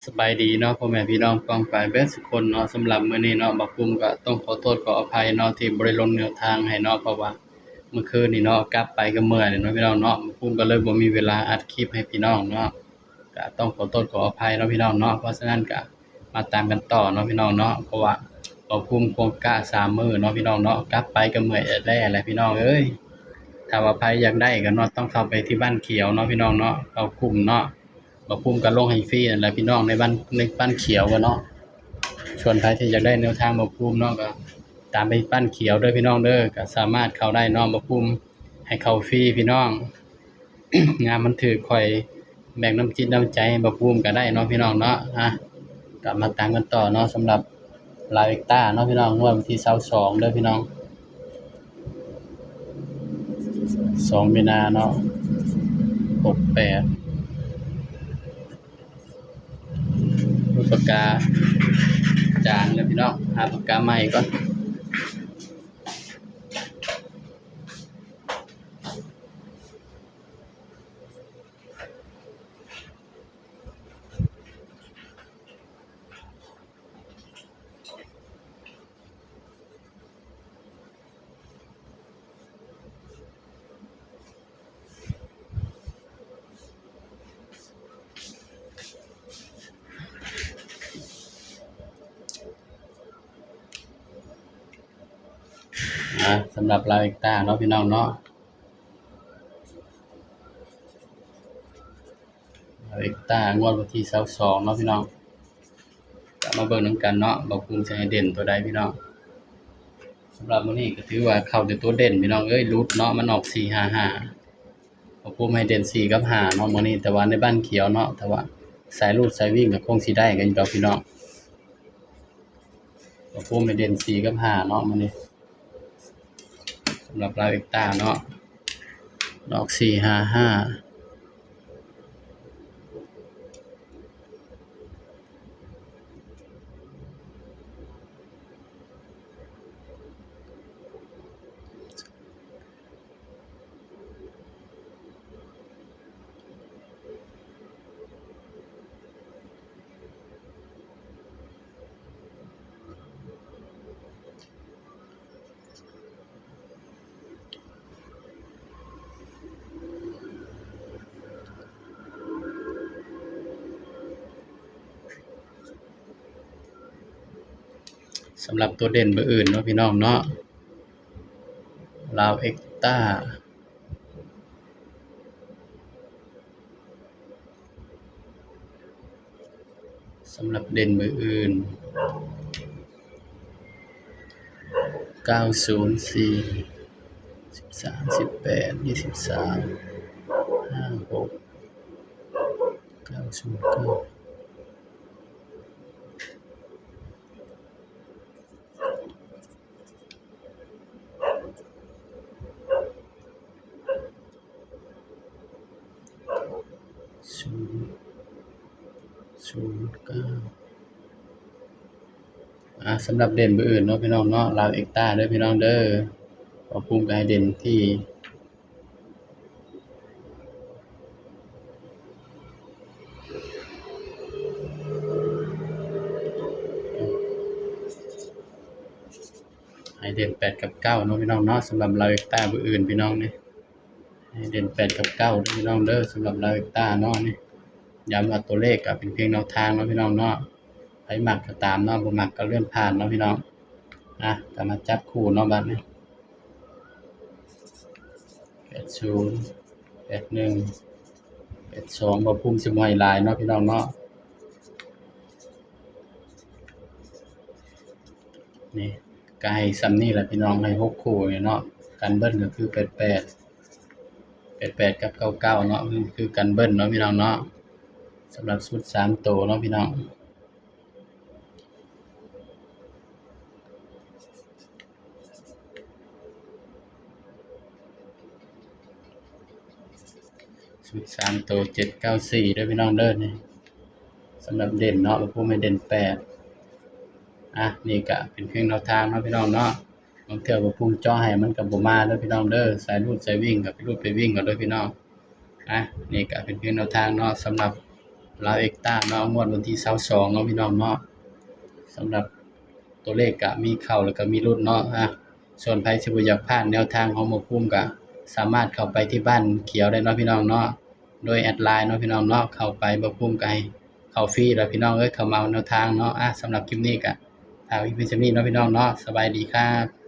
สบายดีเนาะพ่อแม่พี่น้องป้องปรายเบิดสุกคนเนาะสำหรับมื้อนี้เนาะบักปุ้มก็ต้องขอโทษขออภัยเนาะที่บ่ได้ลงแนวทางให้เนาะเพราะว่าเมื่อคืนนี้เนาะกลับไปก็เมื่อยเนาะพี่น้องเนาะบักปุ้มก็เลยบ่มีเวลาอัดคลิปให้พี่น้องเนาะก็ต้องขอโทษขออภัยเนาะพี่น้องเนาะเพราะฉะนั้นก็มาตามกันต่อเนาะพี่น้องเนาะเพราะว่าบักปุ้มคงกะ3มื้อเนาะพี่น้องเนาะกลับไปก็เมื่อยแล้แหละพี่น้องเอ้ยถ้าว่าไผอยากได้ก็เนาะต้องเข้าไปที่บ้านเขียวเนาะพี่น้องเนาะเข้ากลุ่มเนาะ บักปุ้มก็ลงให้ฟรีนั่นแหละพี่น้องในบ้านเขียวอะเนาะส่วนใครที่อยากได้แนวทางบักปุ้มเนาะก็ตามไปบ้านเขียวเด้อพี่น้องเด้อก็สามารถเข้าได้เนาะบักปุ้มให้เข้าฟรีพี่น้อง งานมันถือค่อยแบ่งน้ำจิตน้ำใจให้บักปุ้มก็ได้เนาะพี่น้องเนาะกลับมาตามกันต่อเนาะสำหรับลาเวกต้าเนาะพี่น้องงวดวันที่22เด้อพี่น้อง2มีนาเนาะ68รูปปากกาจางแล้วพี่น้องหาปากกาใหม่ก่อนสำหรับลาเวกต้าเนาะพี่น้องเนาะลาเวกต้างวดวันที่22เนาะพี่น้องก็มาเบิ่งนำกันเนาะบักปุ้มสิให้เด่นตัวใดพี่น้องสำหรับมื้อนี้ก็ถือว่าเข้าแต่ตัวเด่นพี่น้องเอ้ยหลุดเนาะมันออก455บักปุ้มให้เด่น4กับ5เนาะมื้อนี้แต่ว่าในบ้านเขียวเนาะแต่ว่าสายรูดสายวิ่งก็คงสิได้กันอยู่ดอกพี่น้องบักปุ้มให้เด่น4กับ5เนาะมื้อนี้สำหรับลาเวกต้าเนาะออก455สำหรับตัวเด่นเบอร์อื่นเนาะพี่น้องเนาะลาวเอ็กต้าสำหรับเด่นเบอร์อื่น904 13 18 23 56 909009สำหรับเด่นเบอร์อื่นเนาะพี่น้องเนาะลาวเอ็กต้าเด้อพี่น้องเด้อบักปุ้มก็ให้เด่นที่ให้เด่น8กับ9เนาะพี่น้องเนาะสำหรับลาวเอ็กต้าเบอร์อื่นพี่น้องนี่ให้เด่น8กับ9เด้อพี่น้องเด้อสำหรับลาวเอ็กต้าเนาะนี่ย้ำว่าตัวเลขก็เป็นเพียงแนวทางเนาะพี่น้องเนาะไผมักก็ตามเนาะบ่มักก็เลื่อนผ่านเนาะพี่น้องก็มาจับคู่เนาะบัดนี้80 81 82บ่พุ่มสิบ่ให้หลายเนาะพี่น้องเนาะนี่ก็ให้ส่ำนี้แหละพี่น้องให้6คู่นี่เนาะกันเบิ้ลก็คือ88กับ99เนาะคือกันเบิ้ลเนาะพี่น้องเนาะสำหรับชุด3ตัวเนาะพี่น้องชุด3ตัว794เด้อพี่น้องเด้อนี่สำหรับเด่นเนาะแล้วผมให้เด่น8นี่ก็เป็นเพียงแนวทางเนาะพี่น้องเนาะบางเทื่อบ่พุ่งเจาะให้มันก็บ่มาเด้อพี่น้องเด้อสายรูดสายวิ่งก็ไปรูดไปวิ่งเอาเด้อพี่น้องนี่ก็เป็นเพียงแนวทางเนาะสำหรับ ลาวเอกตาเนาะงวดวันที่22เนาะพี่น้องเนาะสำหรับตัวเลขก็มีเข้าแล้วก็มีหลุดเนาะส่วนไผสิบ่อยากพลาดแนวทางของหมอภูมิก็สามารถเข้าไปที่บ้านเขียวได้เนาะพี่น้องเนาะโดยแอดไลน์เนาะพี่น้องเนาะเข้าไปหมอภูมิก็ให้เข้าฟรีแล้วพี่น้องเอ้ยเข้ามาเอาแนวทางเนาะสำหรับคลิปนี้ก็ฝากไว้เพียงเท่านี้เนาะพี่น้องเนาะสบายดีครับ